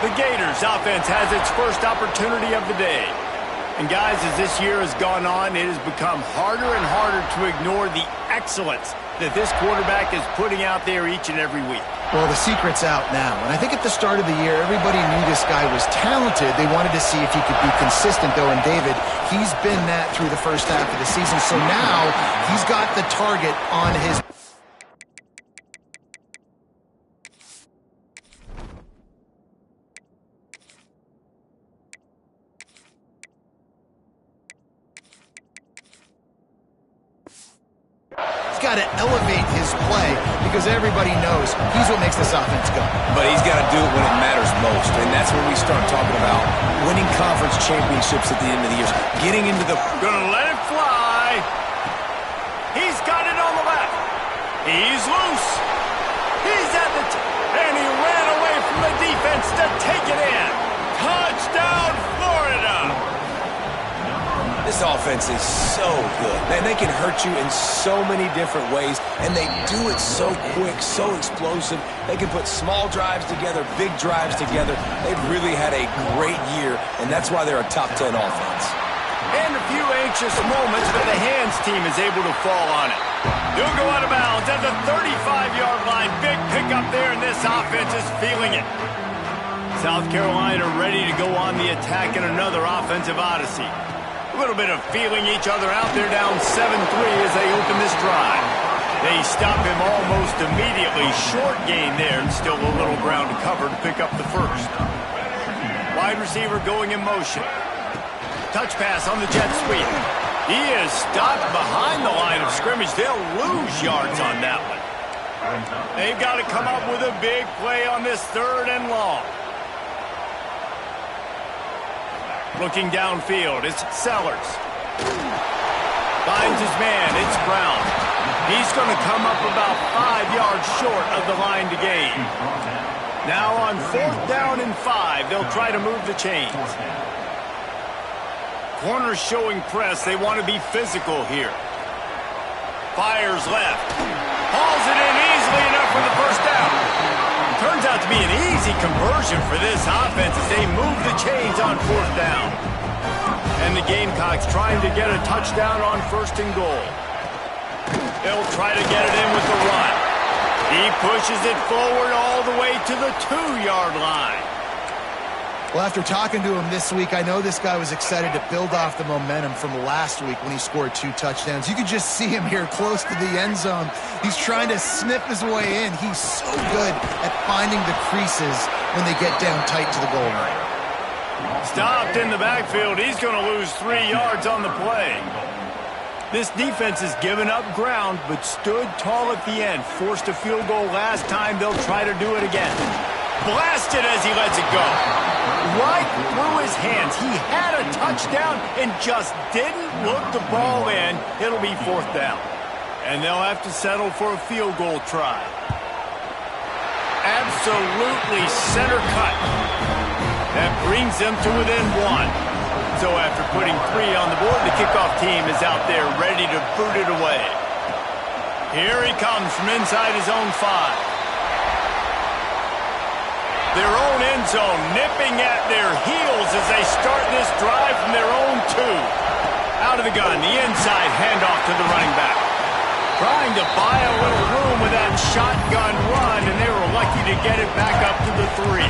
The Gators offense has its first opportunity of the day. And guys, as this year has gone on, it has become harder and harder to ignore the excellence that this quarterback is putting out there each and every week. Well, the secret's out now. And I think at the start of the year, everybody knew this guy was talented. They wanted to see if he could be consistent, though. And David, he's been that through the first half of the season. So now he's got the target on his... got to elevate his play because everybody knows he's what makes this offense go. But he's got to do it when it matters most, and that's when we start talking about winning conference championships at the end of the year. Getting into the... Gonna let it fly. He's got it on the left. He's loose. He's at the... and he ran away from the defense to take it in. Touchdown, Florida! This offense is so good. Man, they can hurt you in so many different ways, and they do it so quick, so explosive. They can put small drives together, big drives together. They've really had a great year, and that's why they're a top 10 offense. And a few anxious moments, but the hands team is able to fall on it. He'll go out of bounds at the 35-yard line. Big pickup there, and this offense is feeling it. South Carolina ready to go on the attack in another offensive odyssey. A little bit of feeling each other out there, down 7-3 as they open this drive. They stop him almost immediately. Short gain there, and still a little ground to cover to pick up the first. Wide receiver going in motion. Touch pass on the jet sweep. He is stopped behind the line of scrimmage. They'll lose yards on that one. They've got to come up with a big play on this 3rd and long. Looking downfield, it's Sellers. Finds his man, it's Brown. He's going to come up about 5 yards short of the line to gain. Now on 4th down and 5, they'll try to move the chains. Corners showing press, they want to be physical here. Fires left. Hauls it in easily enough for the first down. Turns out to be an easy conversion for this offense as they move the chains on 4th down. And the Gamecocks trying to get a touchdown on 1st and goal. They'll try to get it in with the run. He pushes it forward all the way to the 2-yard line. Well, after talking to him this week, I know this guy was excited to build off the momentum from last week when he scored 2 touchdowns. You could just see him here close to the end zone. He's trying to snip his way in. He's so good at finding the creases when they get down tight to the goal line. Stopped in the backfield. He's going to lose 3 yards on the play. This defense has given up ground but stood tall at the end. Forced a field goal last time. They'll try to do it again. Blasted as he lets it go. Right through his hands. He had a touchdown and just didn't look the ball in. It'll be 4th down. And they'll have to settle for a field goal try. Absolutely center cut. That brings them to within 1. So after putting 3 on the board, the kickoff team is out there ready to boot it away. Here he comes from inside his own 5. Their own end zone, nipping at their heels as they start this drive from their own 2. Out of the gun, the inside handoff to the running back. Trying to buy a little room with that shotgun run, and they were lucky to get it back up to the 3.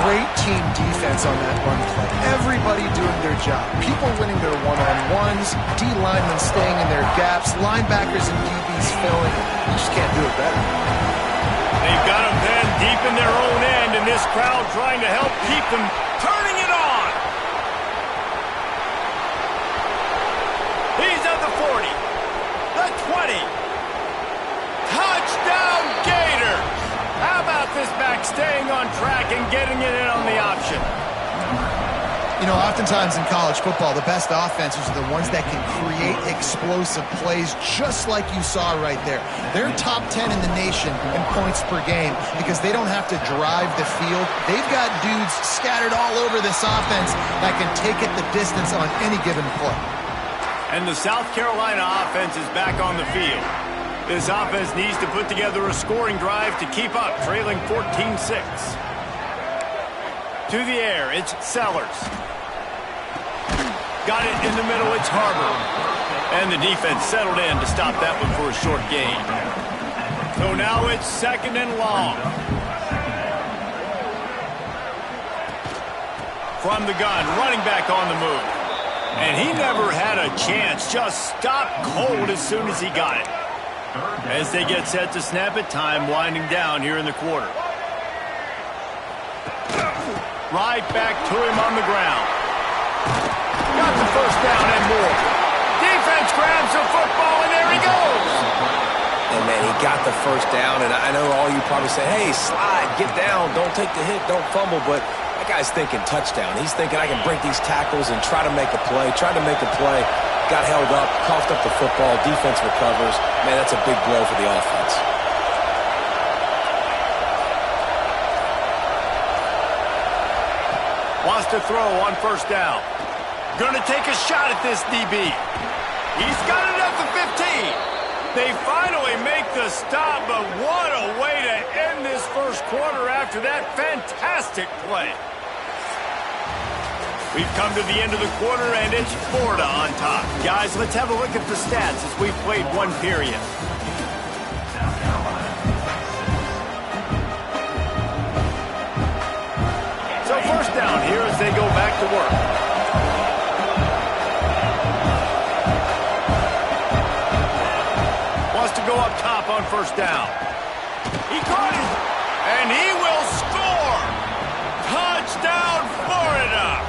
Great team defense on that run play. Everybody doing their job. People winning their one-on-ones, D-linemen staying in their gaps, linebackers and DBs filling. You just can't do it better. They've got them then deep in their own end, and this crowd trying to help keep them turning it on. He's at the 40, the 20. Touchdown, Gators! How about this back staying on track and getting it in on the option? You know, oftentimes in college football, the best offenses are the ones that can create explosive plays just like you saw right there. They're top 10 in the nation in points per game because they don't have to drive the field. They've got dudes scattered all over this offense that can take it the distance on any given play. And the South Carolina offense is back on the field. This offense needs to put together a scoring drive to keep up, trailing 14-6. To the air, it's Sellers. Got it in the middle, it's Harbor. And the defense settled in to stop that one for a short gain. So now it's 2nd and long. From the gun, running back on the move. And he never had a chance, just stopped cold as soon as he got it. As they get set to snap it, time winding down here in the quarter. Right back to him on the ground. Got the first down and more. Defense grabs the football, and there he goes. And, man, he got the first down, and I know all you probably say, hey, slide, get down, don't take the hit, don't fumble, but that guy's thinking touchdown. He's thinking I can break these tackles and try to make a play, got held up, coughed up the football, defense recovers. Man, that's a big blow for the offense. Wants to throw on first down. Gonna take a shot at this DB. He's got it at the 15. They finally make the stop, but what a way to end this first quarter after that fantastic play. We've come to the end of the quarter, and it's Florida on top. Guys, let's have a look at the stats as we've played one period. So first down here as they go back to work. Wants to go up top on first down. He caught it, and he will score! Touchdown, Florida!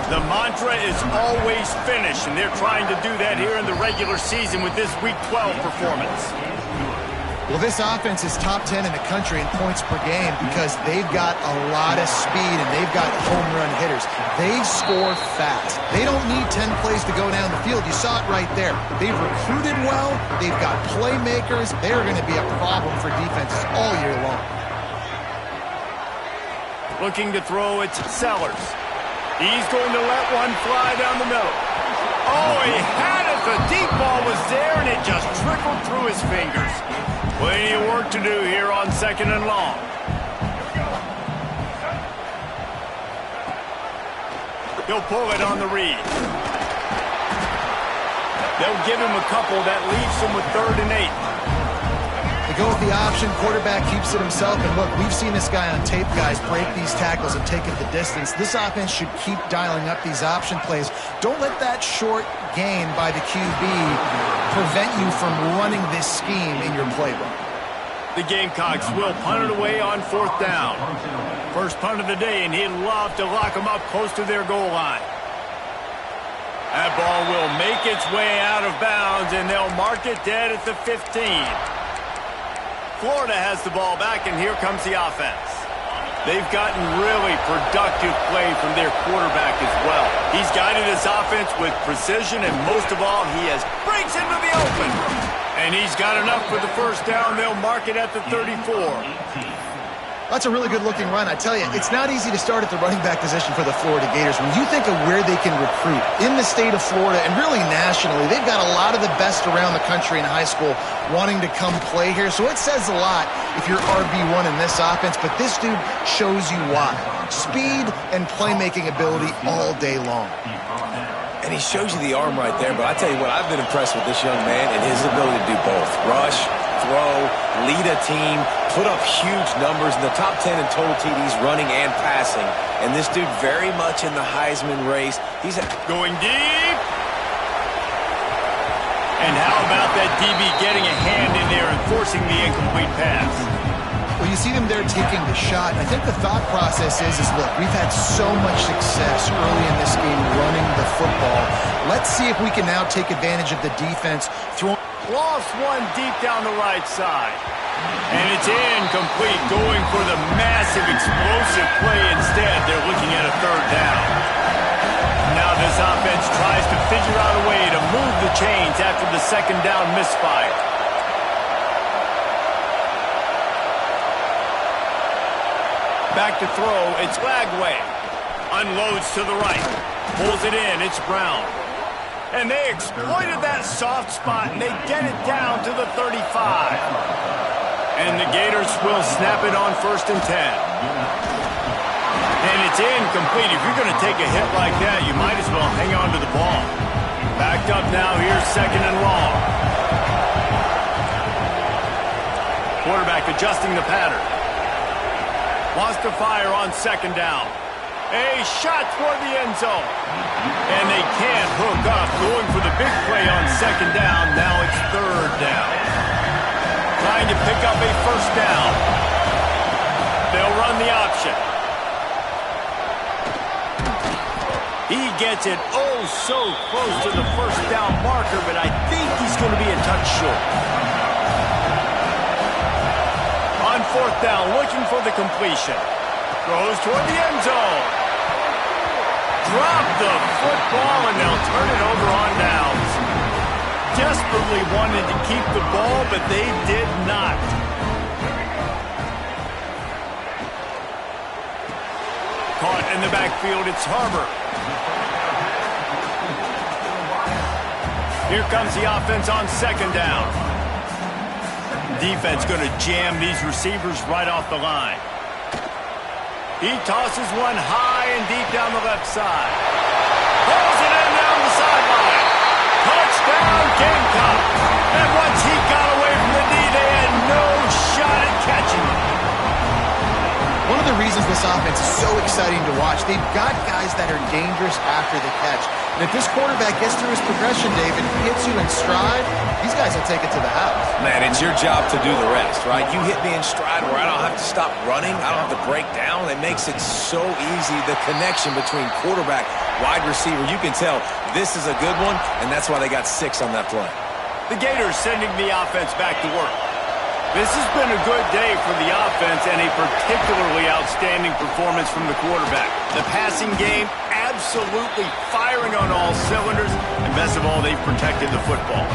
The mantra is always finish, and they're trying to do that here in the regular season with this Week 12 performance. Well, this offense is top 10 in the country in points per game because they've got a lot of speed and they've got home run hitters. They score fast. They don't need 10 plays to go down the field. You saw it right there. They've recruited well. They've got playmakers. They're going to be a problem for defenses all year long. Looking to throw, it's Sellers. He's going to let one fly down the middle. Oh, he had it. The deep ball was there, and it just trickled through his fingers. Plenty of work to do here on 2nd and long. He'll pull it on the read. They'll give him a couple. That leaves him with 3rd and 8. They go with the option, quarterback keeps it himself, and look, we've seen this guy on tape, guys, break these tackles and take it the distance. This offense should keep dialing up these option plays. Don't let that short gain by the QB prevent you from running this scheme in your playbook. The Gamecocks will punt it away on 4th down. First punt of the day, and he'd love to lock them up close to their goal line. That ball will make its way out of bounds, and they'll mark it dead at the 15. Florida has the ball back, and here comes the offense. They've gotten really productive play from their quarterback as well. He's guided his offense with precision, and most of all, he has breaks into the open. And he's got enough for the first down. They'll mark it at the 34. That's a really good-looking run. I tell you, it's not easy to start at the running back position for the Florida Gators. When you think of where they can recruit in the state of Florida and really nationally, they've got a lot of the best around the country in high school wanting to come play here. So it says a lot if you're RB1 in this offense, but this dude shows you why. Speed and playmaking ability all day long. And he shows you the arm right there, but I tell you what, I've been impressed with this young man and his ability to do both. Rush, throw, lead a team, put up huge numbers in the top 10 in total TDs running and passing. And this dude very much in the Heisman race. He's going deep. And how about that DB getting a hand in there and forcing the incomplete pass? Well, you see them there taking the shot. I think the thought process is look, we've had so much success early in this game running the football. Let's see if we can now take advantage of the defense. Lost one deep down the right side. And it's incomplete, going for the massive explosive play instead. They're looking at a 3rd down. Now this offense tries to figure out a way to move the chains after the 2nd down misfire. Back to throw, it's Lagway. Unloads to the right. Pulls it in, it's Brown. And they exploited that soft spot, and they get it down to the 35. And the Gators will snap it on 1st and 10. And it's incomplete. If you're going to take a hit like that, you might as well hang on to the ball. Backed up now. Here's second and long. Quarterback adjusting the pattern. Wants to fire on second down. A shot toward the end zone. And they can't hook up. Going for the big play on second down. Now it's third down. Trying to pick up a first down. They'll run the option. He gets it oh so close to the first down marker, but I think he's going to be a touch short. On fourth down, looking for the completion. Throws toward the end zone. Drop the football, and they'll turn it over on downs. Desperately wanted to keep the ball, but they did not. Caught in the backfield, it's Harbor. Here comes the offense on second down. Defense going to jam these receivers right off the line. He tosses one high and deep down the left side. Pulls it in down the sideline. Touchdown, Gamecock. And once he got away from the D, they had no shot at catching him. One of the reasons this offense is so exciting to watch, they've got guys that are dangerous after the catch. And if this quarterback gets through his progression, David, hits you in stride, these guys will take it to the house. Man, it's your job to do the rest, right? You hit me in stride where I don't have to stop running. I don't have to break down. It makes it so easy. The connection between quarterback, wide receiver, you can tell this is a good one, and that's why they got 6 on that play. The Gators sending the offense back to work. This has been a good day for the offense and a particularly outstanding performance from the quarterback. The passing game absolutely firing on all cylinders, and best of all, they've protected the football.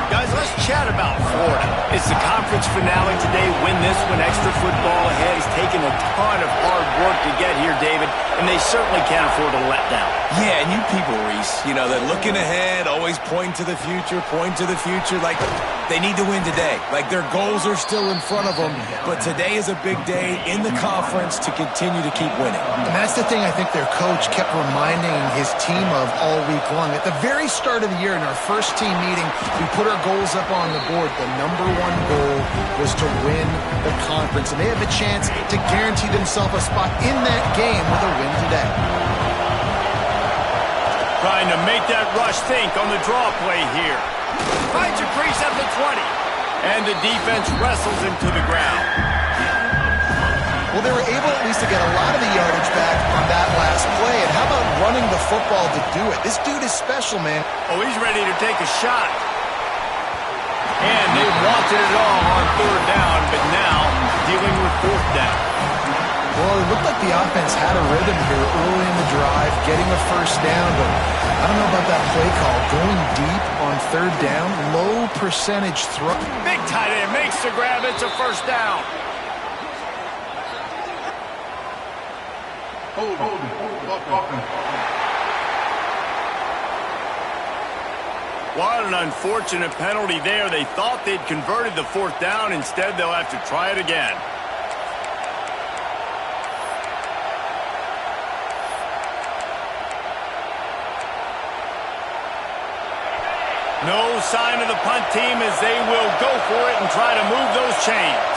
Guys, let's chat about Florida. It's the conference finale today. Win this one, extra football ahead. It's taken a ton of hard work to get here, David, and they certainly can't afford to let down. Yeah, and you people, Reese, you know, they're looking ahead, always pointing to the future, like they need to win today. Like their goals are still in front of them, but today is a big day in the conference to continue to keep winning. And that's the thing I think their coach kept reminding his team of all week long. At the very start of the year in our first team meeting, we put our goals up on the board. The number one goal was to win the conference, and they have a chance to guarantee themselves a spot in that game with a win today. Trying to make that rush think on the draw play here. Finds a crease at the 20. And the defense wrestles him to the ground. Well, they were able at least to get a lot of the yardage back on that last play. And how about running the football to do it? This dude is special, man. Oh, he's ready to take a shot. And they wanted it all on third down, but now dealing with fourth down. Well, it looked like the offense had a rhythm here early in the drive, getting a first down, but I don't know about that play call. Going deep on third down, low percentage throw. Big tight end makes the grab. It's a first down. What an unfortunate penalty there. They thought they'd converted the fourth down. Instead, they'll have to try it again. No sign of the punt team as they will go for it and try to move those chains.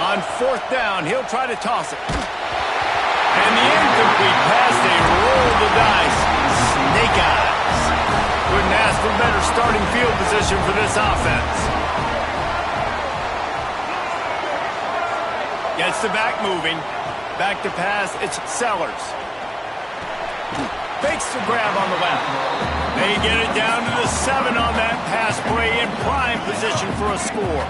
On fourth down, he'll try to toss it. And the incomplete pass, they roll the dice. Snake eyes. Couldn't ask for better starting field position for this offense. Gets the back moving. Back to pass, it's Sellers. Fakes the grab on the left. They get it down to the 7 on that pass play in prime position for a score.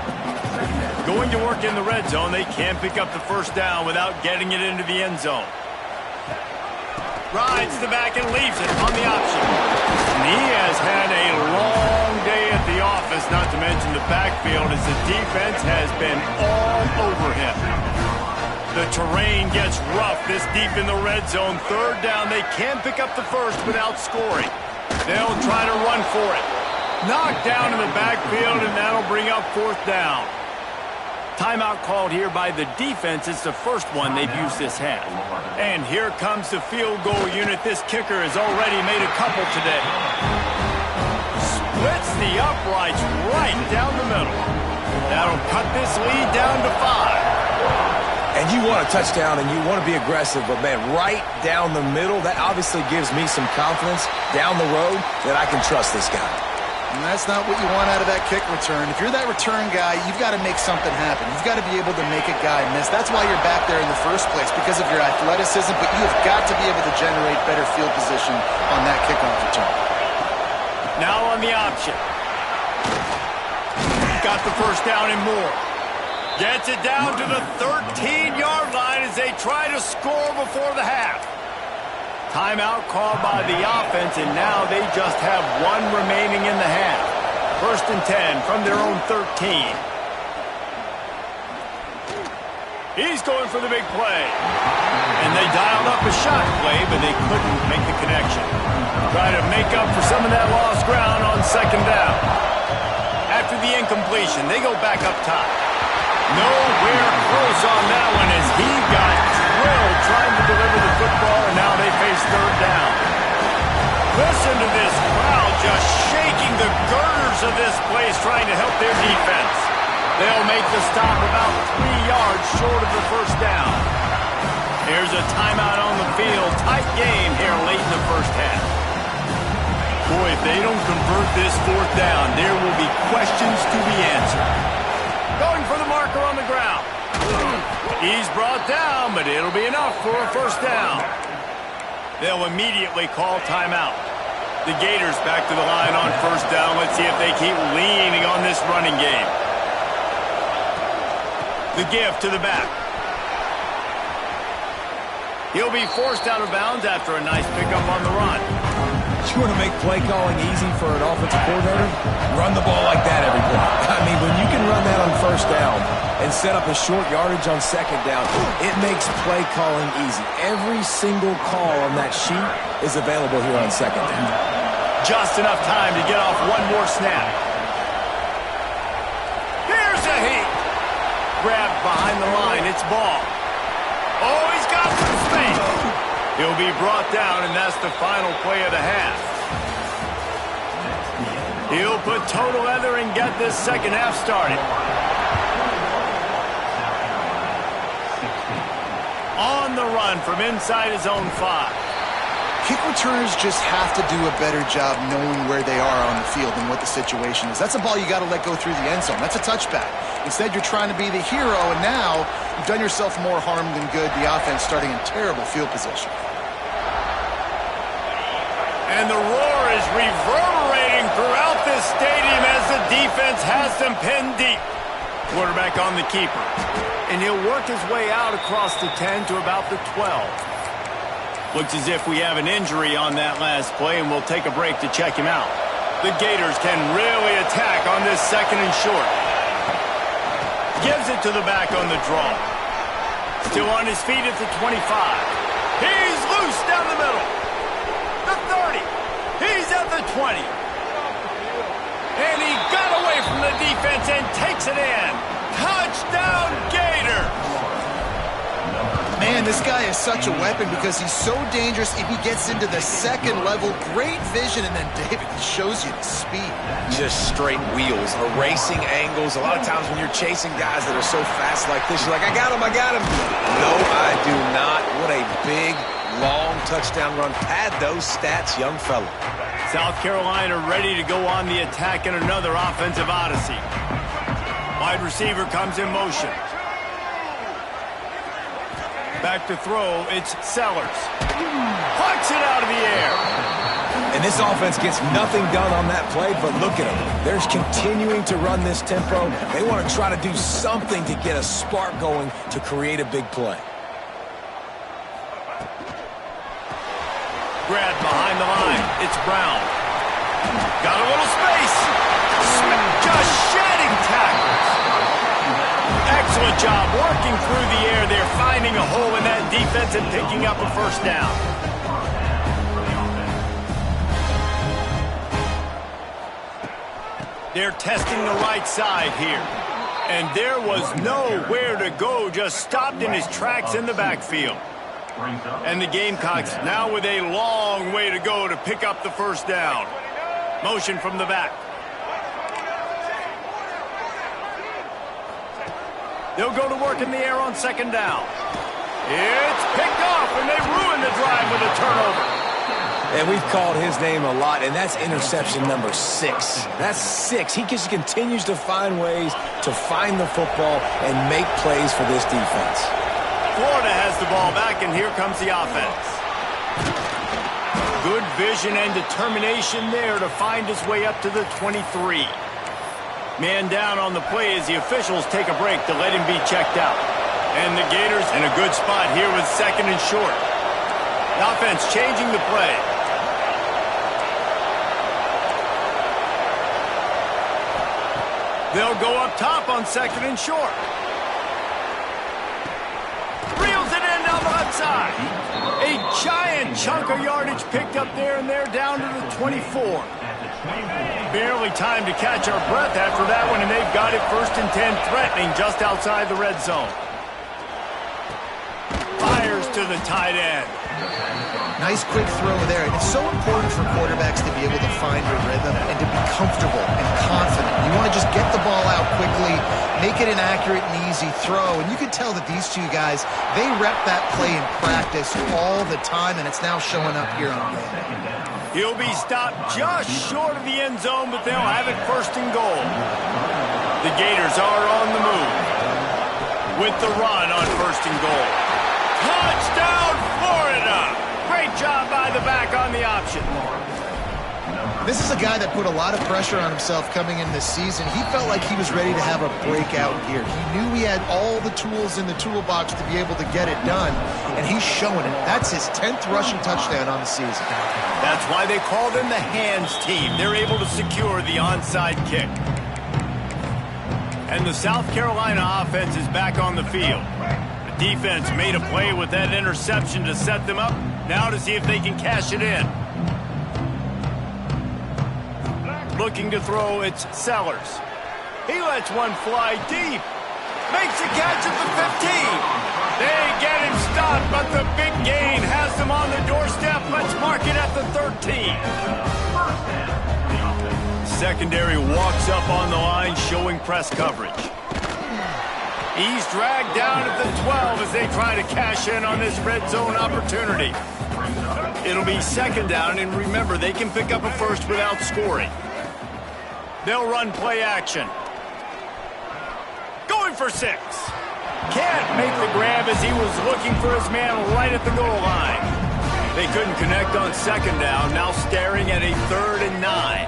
Going to work in the red zone, they can't pick up the first down without getting it into the end zone. Rides the back and leaves it on the option. And he has had a long day at the office, not to mention the backfield, as the defense has been all over him. The terrain gets rough this deep in the red zone. Third down, they can't pick up the first without scoring. They'll try to run for it. Knocked down in the backfield, and that'll bring up fourth down. Timeout called here by the defense. It's the first one they've used this half. And here comes the field goal unit. This kicker has already made a couple today. Splits the uprights right down the middle. That'll cut this lead down to 5. And you want a touchdown and you want to be aggressive, but, man, right down the middle, that obviously gives me some confidence down the road that I can trust this guy. And that's not what you want out of that kick return. If you're that return guy, you've got to make something happen. You've got to be able to make a guy miss. That's why you're back there in the first place, because of your athleticism, but you have got to be able to generate better field position on that kickoff return. Now on the option. Got the first down and more. Gets it down to the 13-yard line as they try to score before the half. Timeout called by the offense, and now they just have one remaining in the half. 1st and 10 from their own 13. He's going for the big play. And they dialed up a shot play, but they couldn't make the connection. Try to make up for some of that lost ground on 2nd down. After the incompletion, they go back up top. Nowhere close on that one as he got drilled trying to deliver the football, and now they face 3rd down. Listen to this crowd just shaking the girders of this place trying to help their defense. They'll make the stop about 3 yards short of the 1st down. Here's a timeout on the field. Tight game here late in the 1st half. Boy, if they don't convert this 4th down, there will be questions to be answered. Going for the marker on the ground. He's brought down, but it'll be enough for a 1st down. They'll immediately call timeout. The Gators back to the line on 1st down. Let's see if they keep leaning on this running game. The give to the back. He'll be forced out of bounds after a nice pickup on the run. You want to make play calling easy for an offensive coordinator? Run the ball like that every play. I mean, when you can run that on 1st down and set up a short yardage on 2nd down, it makes play calling easy. Every single call on that sheet is available here on 2nd down. Just enough time to get off one more snap. Here's a heat. Grabbed behind the line. It's ball. Oh, he's got some space. He'll be brought down, and that's the final play of the half. He'll put total leather and get this 2nd half started. On the run from inside his own 5. Kick returners just have to do a better job knowing where they are on the field and what the situation is. That's a ball you got to let go through the end zone. That's a touchback. Instead, you're trying to be the hero, and now you've done yourself more harm than good. The offense starting in terrible field position. And the roar is reverberating throughout this stadium as the defense has them pinned deep. Quarterback on the keeper. And he'll work his way out across the 10 to about the 12. Looks as if we have an injury on that last play, and we'll take a break to check him out. The Gators can really attack on this 2nd and short. Gives it to the back on the draw. Still on his feet at the 25. He's loose down the middle. The 30. He's at the 20. And he got away from the defense and takes it in. Touchdown, Gators! Man, this guy is such a weapon because he's so dangerous if he gets into the 2nd level. Great vision, and then David shows you the speed. Just straight wheels, erasing angles. A lot of times when you're chasing guys that are so fast like this, you're like, I got him, I got him. No, I do not. What a big, long touchdown run. Pad those stats, young fella. South Carolina ready to go on the attack in another offensive odyssey. Wide receiver comes in motion. Back to throw, it's Sellers. Pucks it out of the air. And this offense gets nothing done on that play, but look at them. They're continuing to run this tempo. They want to try to do something to get a spark going to create a big play. Grabbed behind the line. It's Brown. Got a little space. Just shedding tackles. Excellent job working through the air there, finding a hole in that defense and picking up a 1st down. They're testing the right side here. And there was nowhere to go, just stopped in his tracks in the backfield. And the Gamecocks now with a long way to go to pick up the first down. Motion from the back. They'll go to work in the air on second down. It's picked off, and they ruin the drive with a turnover. And we've called his name a lot, and that's interception number 6. That's 6. He just continues to find ways to find the football and make plays for this defense. Florida has the ball back, and here comes the offense. Good vision and determination there to find his way up to the 23. Man down on the play as the officials take a break to let him be checked out. And the Gators in a good spot here with second and short. The offense changing the play. They'll go up top on second and short. Reels it in down the left side. A giant chunk of yardage picked up there, and they're down to the 24. Barely time to catch our breath after that one, and they've got it 1st and 10, threatening just outside the red zone. Fires to the tight end. Nice quick throw there. And it's so important for quarterbacks to be able to find your rhythm and to be comfortable and confident. You want to just get the ball out quickly, make it an accurate and easy throw. And you can tell that these two guys, they rep that play in practice all the time, and it's now showing up here on game. He'll be stopped just short of the end zone, but they'll have it 1st and goal. The Gators are on the move with the run on 1st and goal. Touchdown, Florida! Great job by the back on the option. This is a guy that put a lot of pressure on himself coming in this season. He felt like he was ready to have a breakout year. He knew he had all the tools in the toolbox to be able to get it done, and he's showing it. That's his 10th rushing touchdown on the season. That's why they call them the hands team. They're able to secure the onside kick. And the South Carolina offense is back on the field. The defense made a play with that interception to set them up. Now to see if they can cash it in. Looking to throw, it's Sellers. He lets one fly deep. Makes a catch at the 15. They get him stopped, but the big gain has them on the doorstep. Let's mark it at the 13. Secondary walks up on the line, showing press coverage. He's dragged down at the 12 as they try to cash in on this red zone opportunity. It'll be second down, and remember, they can pick up a first without scoring. They'll run play action. Going for 6. Can't make the grab as he was looking for his man right at the goal line. They couldn't connect on second down, now staring at a 3rd and 9.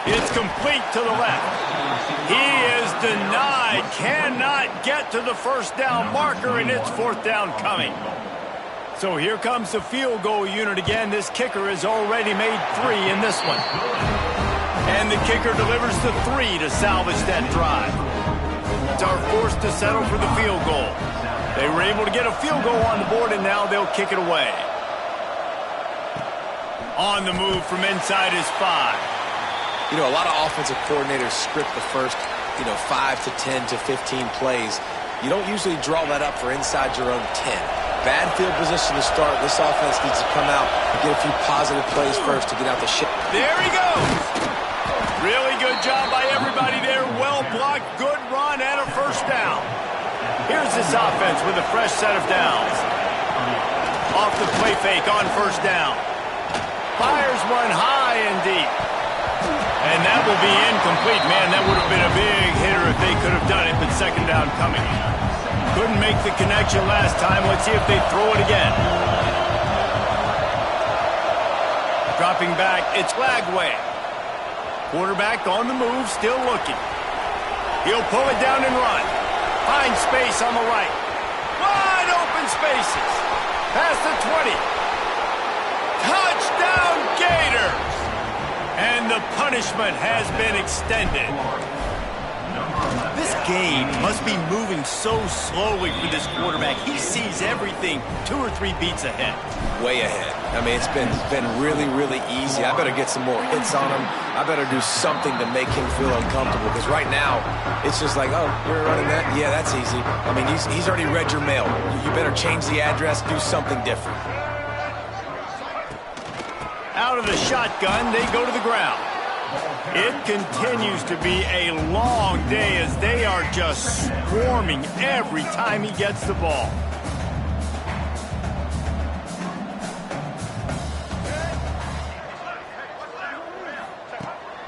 It's complete to the left. He is denied, cannot get to the first down marker, and it's 4th down coming. So here comes the field goal unit again. This kicker has already made 3 in this one. And the kicker delivers the 3 to salvage that drive. It's our force to settle for the field goal. They were able to get a field goal on the board, and now they'll kick it away. On the move from inside his 5. You know, a lot of offensive coordinators script the first, 5 to 10 to 15 plays. You don't usually draw that up for inside your own 10. Bad field position to start. This offense needs to come out and get a few positive plays first to get out the shit. There he goes. Really good job by everybody there. Well blocked, good run, and a first down. Here's this offense with a fresh set of downs. Off the play fake on first down. Fires one high and deep. And that will be incomplete. Man, that would have been a big hitter if they could have done it, but second down coming. Couldn't make the connection last time. Let's see if they throw it again. Dropping back, it's Lagway. Quarterback on the move, still looking. He'll pull it down and run. Finds space on the right. Wide open spaces. Past the 20. Touchdown, Gators! And the punishment has been extended. This game must be moving so slowly for this quarterback. He sees everything 2 or 3 beats ahead. Way ahead. I mean, it's been really, really easy. I better get some more hits on him. I better do something to make him feel uncomfortable, because right now, it's just like, oh, you're running that? Yeah, that's easy. I mean, he's already read your mail. You better change the address, do something different. Out of the shotgun, they go to the ground. It continues to be a long day as they are just swarming every time he gets the ball.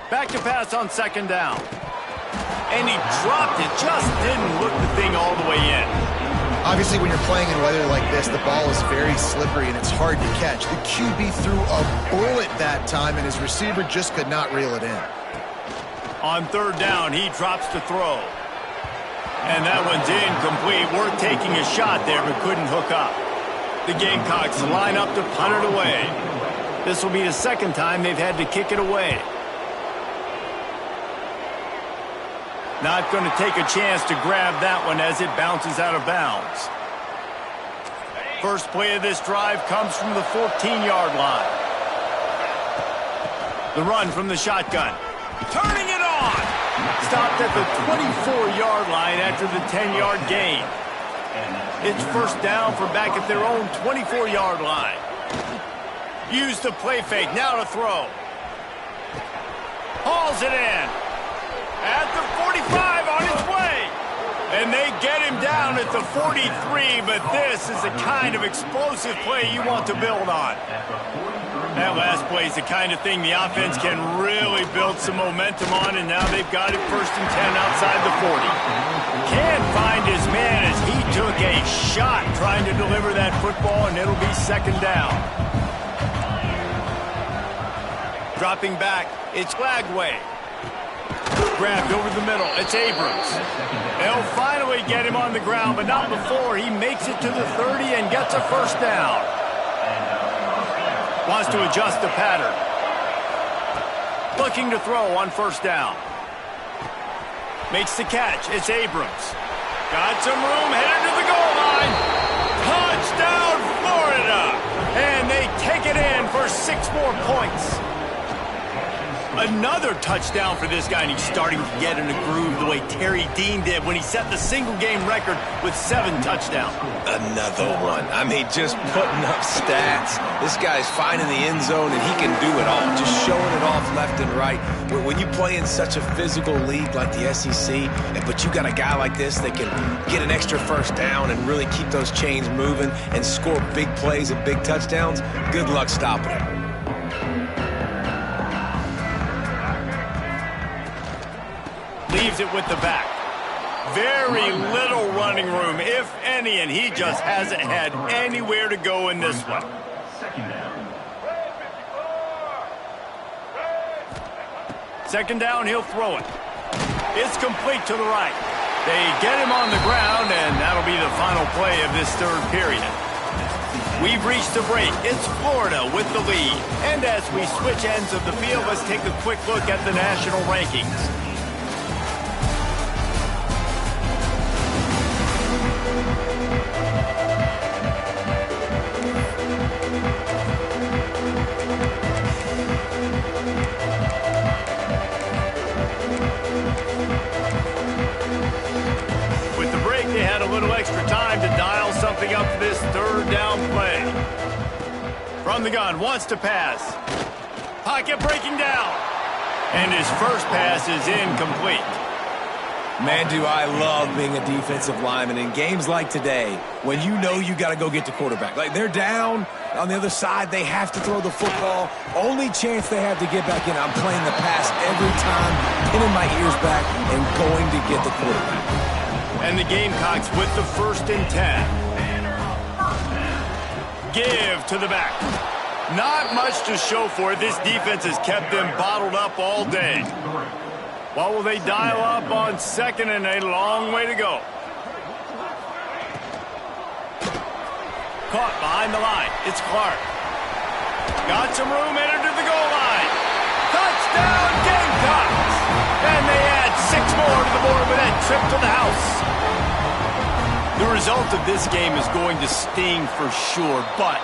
Back to pass on 2nd down. And he dropped it, just didn't look the thing all the way in. Obviously, when you're playing in weather like this, the ball is very slippery and it's hard to catch. The QB threw a bullet that time, and his receiver just could not reel it in. On 3rd down, he drops to throw. And that one's incomplete. Worth taking a shot there, but couldn't hook up. The Gamecocks line up to punt it away. This will be the 2nd time they've had to kick it away. Not going to take a chance to grab that one as it bounces out of bounds. First play of this drive comes from the 14-yard line. The run from the shotgun. Turning it on! Stopped at the 24-yard line after the 10-yard gain. It's 1st down from back at their own 24-yard line. Use the play fake, now to throw. Hauls it in. At the 45, on his way. And they get him down at the 43, but this is the kind of explosive play you want to build on. That last play is the kind of thing the offense can really build some momentum on, and now they've got it 1st and 10 outside the 40. Can't find his man as he took a shot trying to deliver that football, and it'll be 2nd down. Dropping back, it's Flagway. Grabbed over the middle. It's Abrams. They'll finally get him on the ground, but not before he makes it to the 30 and gets a 1st down. Wants to adjust the pattern. Looking to throw on 1st down. Makes the catch. It's Abrams. Got some room, headed to the goal line. Touchdown, Florida! And they take it in for 6 more points. Another touchdown for this guy, and he's starting to get in a groove the way Terry Dean did when he set the single-game record with 7 touchdowns. Another one. I mean, just putting up stats. This guy's finding the end zone, and he can do it all, just showing it off left and right. When you play in such a physical league like the SEC, but you got a guy like this that can get an extra 1st down and really keep those chains moving and score big plays and big touchdowns, good luck stopping him. Leaves it with the back. Very little running room, if any, and he just hasn't had anywhere to go in this one. 2nd down, he'll throw it. It's complete to the right. They get him on the ground, and that'll be the final play of this 3rd period. We've reached the break. It's Florida with the lead. And as we switch ends of the field, let's take a quick look at the national rankings. With the break, they had a little extra time to dial something up for this 3rd down play. From the gun, wants to pass. Pocket breaking down. And his first pass is incomplete. Man, do I love being a defensive lineman in games like today when you know you got to go get the quarterback. Like, they're down on the other side. They have to throw the football. Only chance they have to get back in. I'm playing the pass every time, pinning my ears back and going to get the quarterback. And the Gamecocks with the 1st and 10. Give to the back. Not much to show for it. This defense has kept them bottled up all day. What will they dial up on 2nd and a long way to go? Caught behind the line. It's Clark. Got some room, entered to the goal line. Touchdown, Gamecocks! And they add 6 more to the board with a trip to the house. The result of this game is going to sting for sure, but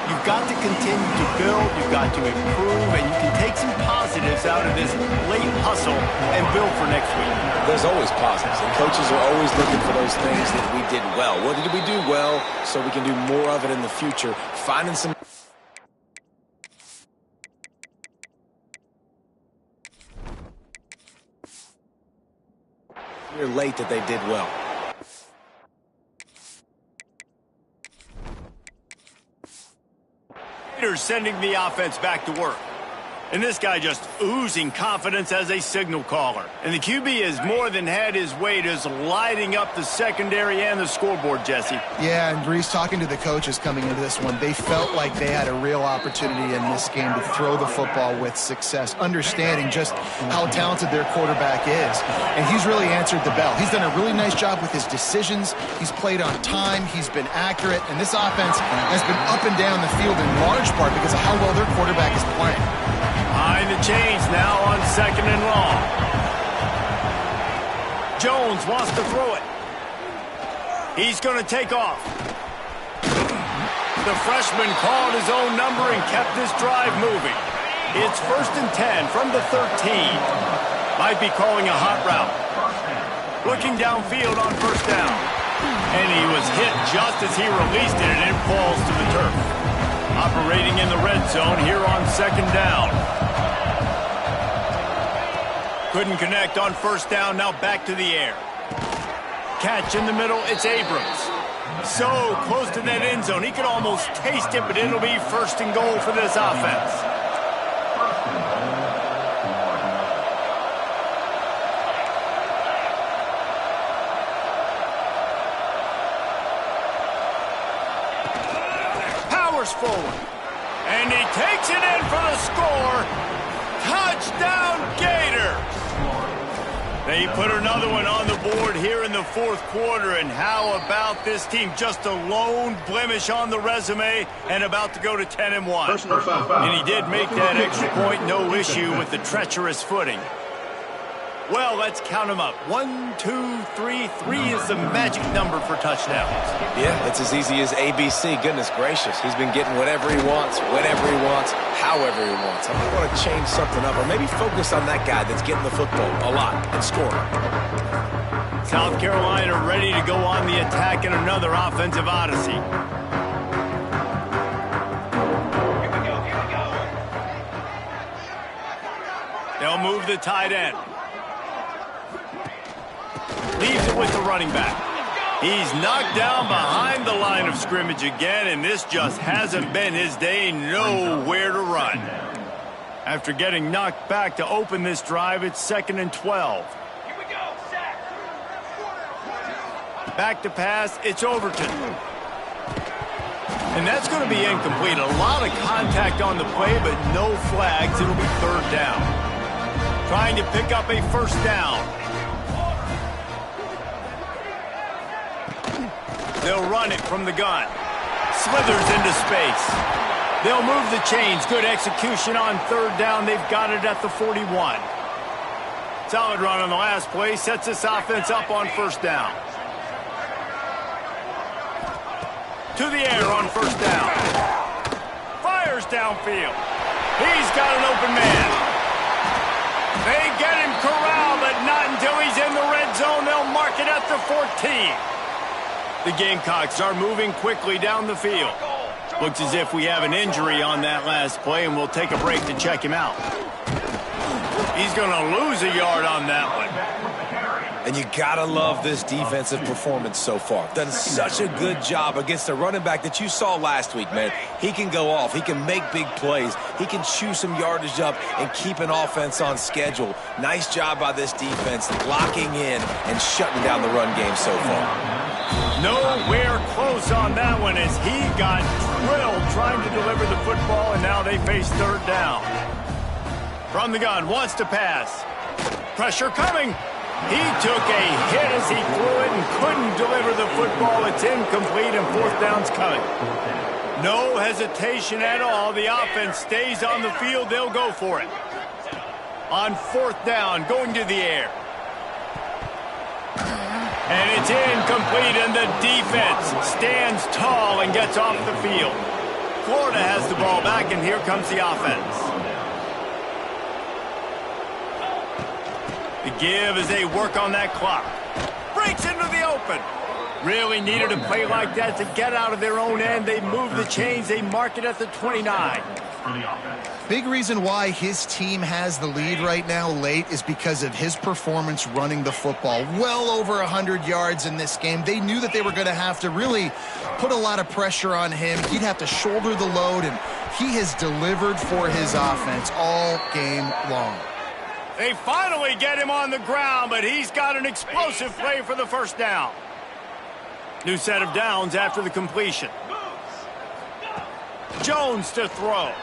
you've got to continue to build, you've got to improve, and you can take some positives out of this late hustle and build for next week. There's always positives, and coaches are always looking for those things that we did well. What did we do well so we can do more of it in the future? Finding some... You're late that they did well. Gators sending the offense back to work. And this guy just oozing confidence as a signal caller. And the QB has more than had his way, just lighting up the secondary and the scoreboard, Jesse. Yeah, and Brees, talking to the coaches coming into this one, they felt like they had a real opportunity in this game to throw the football with success, understanding just how talented their quarterback is. And he's really answered the bell. He's done a really nice job with his decisions. He's played on time. He's been accurate. And this offense has been up and down the field in large part because of how well their quarterback is playing. Behind the chains now on 2nd and long. Jones wants to throw it. He's going to take off. The freshman called his own number and kept this drive moving. It's 1st and 10 from the 13. Might be calling a hot route. Looking downfield on 1st down. And he was hit just as he released it, and it falls to the turf. Operating in the red zone here on 2nd down. Couldn't connect on 1st down, now back to the air. Catch in the middle, it's Abrams. So close to that end zone, he could almost taste it, but it'll be 1st and goal for this offense. Powers forward. And he takes it in for the score. Touchdown, Gators! They put another one on the board here in the 4th quarter, and how about this team? Just a lone blemish on the resume and about to go to 10-1. And he did make that extra point, no issue with the treacherous footing. Well, let's count them up. 1, 2, 3. 3 is the magic number for touchdowns. Yeah, it's as easy as ABC. Goodness gracious. He's been getting whatever he wants, whenever he wants, however he wants. I might want to change something up or maybe focus on that guy that's getting the football a lot and scoring. South Carolina ready to go on the attack in another offensive odyssey. They'll move the tight end. Leaves it with the running back. He's knocked down behind the line of scrimmage again, and this just hasn't been his day. Nowhere to run. After getting knocked back to open this drive, it's 2nd and 12. Here we go, sack. Back to pass, it's Overton. And that's going to be incomplete. A lot of contact on the play, but no flags. It'll be 3rd down. Trying to pick up a 1st down. They'll run it from the gun. Slithers into space. They'll move the chains. Good execution on 3rd down. They've got it at the 41. Solid run on the last play. Sets this offense up on 1st down. To the air on 1st down. Fires downfield. He's got an open man. They get him corralled, but not until he's in the red zone. They'll mark it at the 14. The Gamecocks are moving quickly down the field. Looks as if we have an injury on that last play, and we'll take a break to check him out. He's going to lose a yard on that one. And you gotta love this defensive performance so far. Done such a good job against a running back that you saw last week, man. He can go off. He can make big plays. He can chew some yardage up and keep an offense on schedule. Nice job by this defense locking in and shutting down the run game so far. Nowhere close on that one as he got drilled trying to deliver the football, and now they face 3rd down. From the gun, wants to pass. Pressure coming. He took a hit as he threw it and couldn't deliver the football. It's incomplete, and 4th down's coming. No hesitation at all. The offense stays on the field. They'll go for it. On 4th down, going to the air. And it's incomplete, and the defense stands tall and gets off the field. Florida has the ball back, and here comes the offense. The give as they work on that clock. Breaks into the open. Really needed a play like that to get out of their own end. They move the chains. They mark it at the 29. Big reason why his team has the lead right now late is because of his performance running the football. Well over 100 yards in this game. They knew that they were going to have to really put a lot of pressure on him. He'd have to shoulder the load, and he has delivered for his offense all game long. They finally get him on the ground, but he's got an explosive play for the first down. New set of downs after the completion. Jones to throw.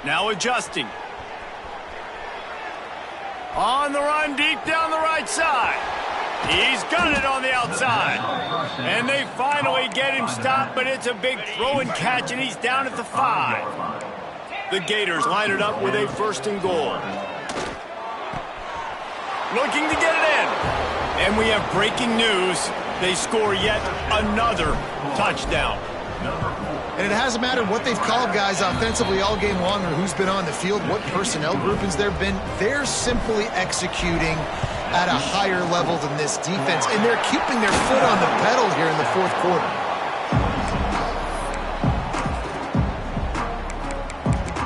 Now adjusting. On the run, deep down the right side. He's got it on the outside. And they finally get him stopped, but it's a big throw and catch, and he's down at the 5. The Gators line it up with a 1st and goal. Looking to get it in. And we have breaking news. They score yet another touchdown. And it hasn't mattered what they've called guys offensively all game long or who's been on the field, what personnel groupings there have been. They're simply executing at a higher level than this defense, and they're keeping their foot on the pedal here in the 4th quarter.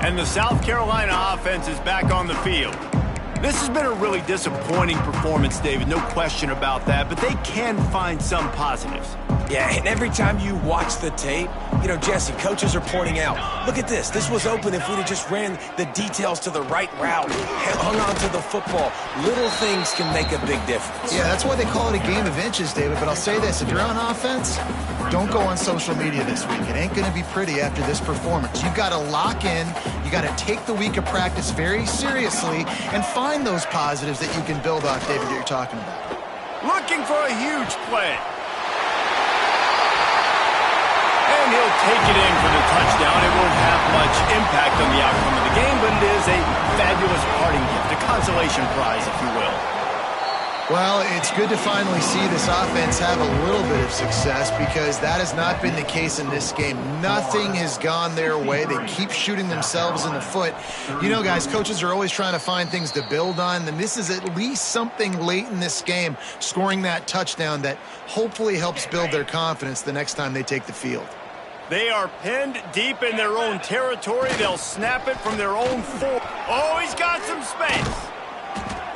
And the South Carolina offense is back on the field. This has been a really disappointing performance, David, no question about that, but they can find some positives. Yeah, and every time you watch the tape, you know, Jesse, coaches are pointing out, look at this. This was open if we'd have just ran the details to the right route, hung on to the football. Little things can make a big difference. Yeah, that's why they call it a game of inches, David. But I'll say this, if you're on offense, don't go on social media this week. It ain't going to be pretty after this performance. You've got to lock in. You got to take the week of practice very seriously and find those positives that you can build off, David, that you're talking about. Looking for a huge play. And he'll take it in for the touchdown. It won't have much impact on the outcome of the game, but it is a fabulous parting gift, a consolation prize, if you will. Well, it's good to finally see this offense have a little bit of success because that has not been the case in this game. Nothing has gone their way. They keep shooting themselves in the foot. You know, guys, coaches are always trying to find things to build on, and this is at least something late in this game, scoring that touchdown that hopefully helps build their confidence the next time they take the field. They are pinned deep in their own territory. They'll snap it from their own 4. Oh, he's got some space.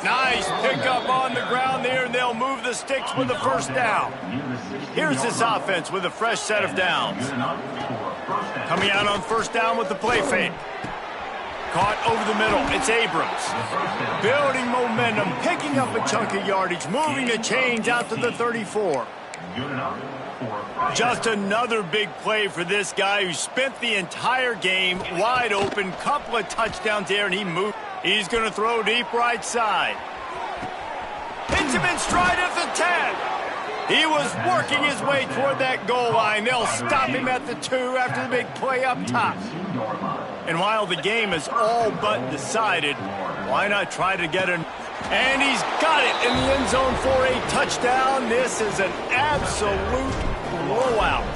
Nice pickup on the ground there, and they'll move the sticks with the 1st down. Here's this offense with a fresh set of downs. Coming out on 1st down with the play fake. Caught over the middle. It's Abrams. Building momentum, picking up a chunk of yardage, moving the chains out to the 34. Just another big play for this guy who spent the entire game wide open. Couple of touchdowns there, and he moved. He's going to throw deep right side. Hits him in stride at the 10. He was working his way toward that goal line. They'll stop him at the 2 after the big play up top. And while the game is all but decided, why not try to get an... And he's got it in the end zone for a touchdown. This is an absolute blowout.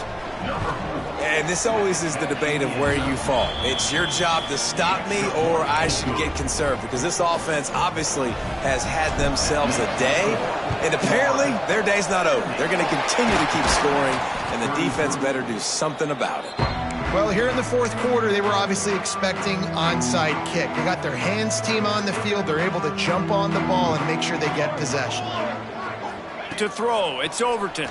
And this always is the debate of where you fall. It's your job to stop me or I should get conserved because this offense obviously has had themselves a day. And apparently their day's not over. They're going to continue to keep scoring, and the defense better do something about it. Well, here in the 4th quarter, they were obviously expecting onside kick. They got their hands team on the field. They're able to jump on the ball and make sure they get possession. To throw, it's Overton.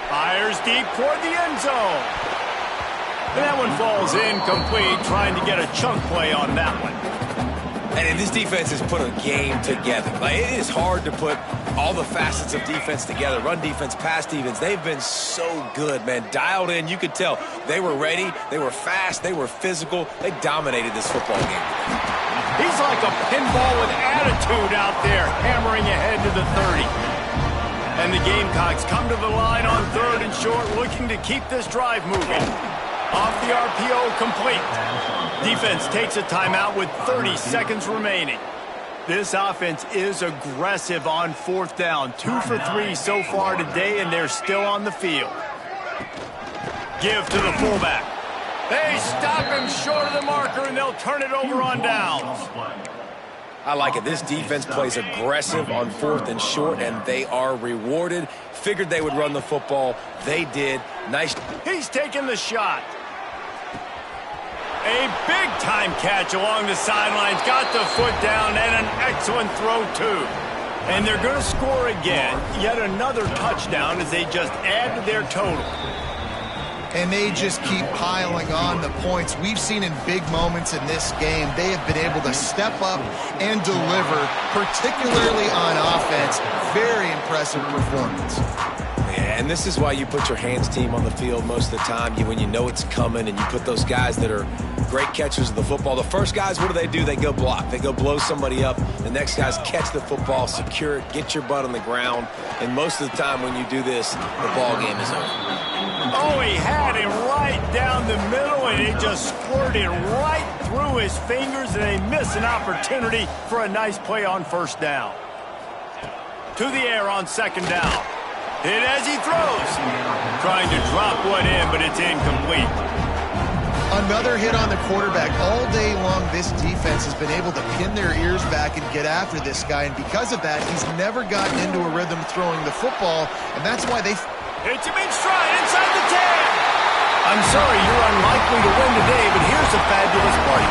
Fires deep toward the end zone. And that one falls incomplete, trying to get a chunk play on that one. And this defense has put a game together. Like, it is hard to put all the facets of defense together. Run defense, pass defense. They've been so good, man. Dialed in. You could tell they were ready. They were fast. They were physical. They dominated this football game. He's like a pinball with attitude out there, hammering ahead to the 30. And the Gamecocks come to the line on 3rd and short, looking to keep this drive moving. Off the RPO, complete. Defense takes a timeout with 30 seconds remaining. This offense is aggressive on fourth down. 2 for 3 so far today, and they're still on the field. Give to the fullback. They stop him short of the marker, and they'll turn it over on downs. I like it. This defense plays aggressive on fourth and short, and they are rewarded. Figured they would run the football. They did. Nice. He's taking the shot. A big-time catch along the sidelines. Got the foot down, and an excellent throw, too. And they're going to score again. Yet another touchdown as they just add to their total. And they just keep piling on the points. We've seen in big moments in this game, they have been able to step up and deliver, particularly on offense. Very impressive performance. And this is why you put your hands team on the field most of the time. When you know it's coming, and you put those guys that are great catchers of the football. The first guys, what do? They go block. They go blow somebody up. The next guys catch the football, secure it, get your butt on the ground. And most of the time when you do this, the ball game is over. Oh, he had him right down the middle, and it just squirted right through his fingers, and they miss an opportunity for a nice play on first down. To the air on second down. Hit as he throws. Trying to drop one in, but it's incomplete. Another hit on the quarterback. All day long, this defense has been able to pin their ears back and get after this guy, and because of that, he's never gotten into a rhythm throwing the football, and that's why they... Hits him in stride inside the 10. I'm sorry, you're unlikely to win today, but here's a fabulous play.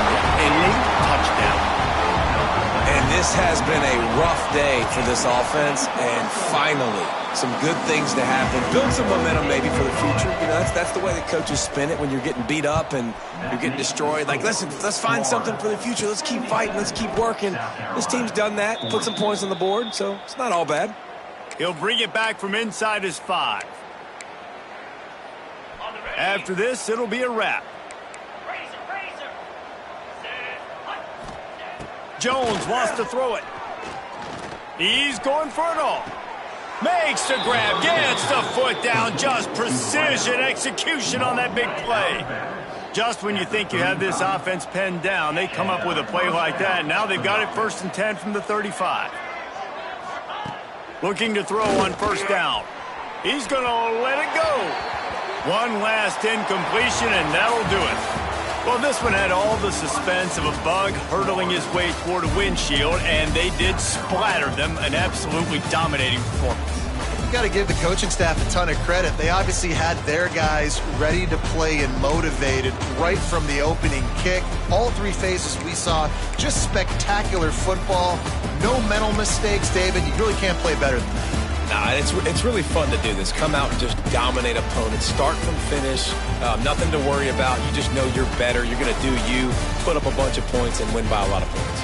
A late touchdown. And this has been a rough day for this offense, and finally, some good things to happen. Build some momentum maybe for the future. You know, that's the way the coaches spin it when you're getting beat up and you're getting destroyed. Like, listen, let's find something for the future. Let's keep fighting. Let's keep working. This team's done that, put some points on the board, so it's not all bad. He'll bring it back from inside his 5. After this, it'll be a wrap. Jones wants to throw it. He's going for it all. Makes the grab, gets the foot down. Just precision execution on that big play. Just when you think you have this offense pinned down, they come up with a play like that. Now they've got it 1st and 10 from the 35. Looking to throw on first down. He's going to let it go. One last incompletion, and that'll do it. Well, this one had all the suspense of a bug hurtling his way toward a windshield, and they did splatter them. An absolutely dominating performance. You got to give the coaching staff a ton of credit. They obviously had their guys ready to play and motivated right from the opening kick. All 3 phases we saw, just spectacular football. No mental mistakes, David. You really can't play better than that. Nah, it's really fun to do this. Come out and just dominate opponents. Start from finish. Nothing to worry about. You just know you're better. You're going to do you, put up a bunch of points, and win by a lot of points.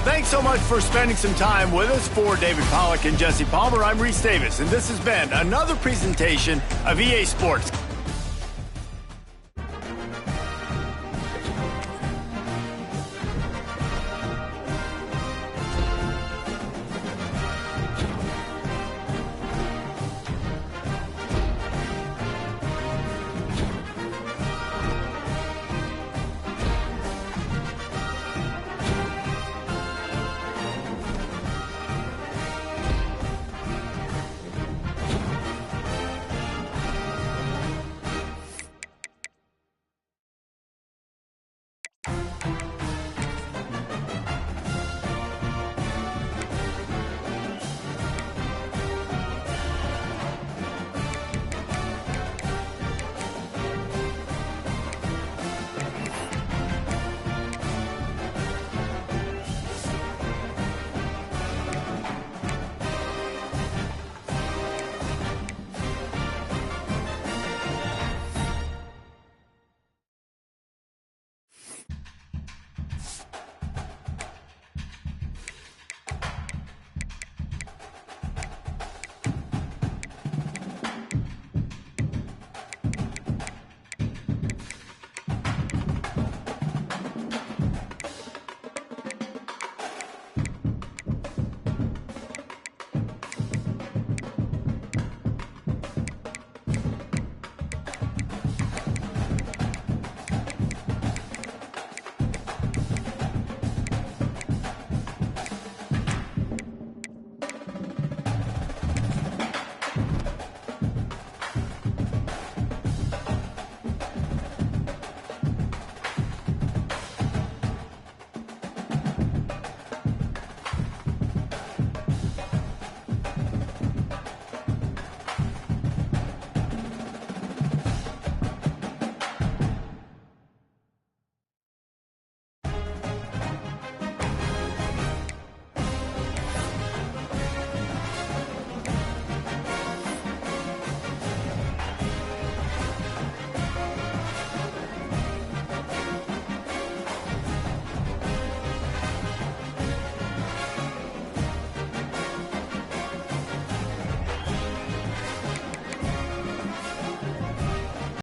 Thanks so much for spending some time with us. For David Pollack and Jesse Palmer, I'm Reese Davis, and this has been another presentation of EA Sports.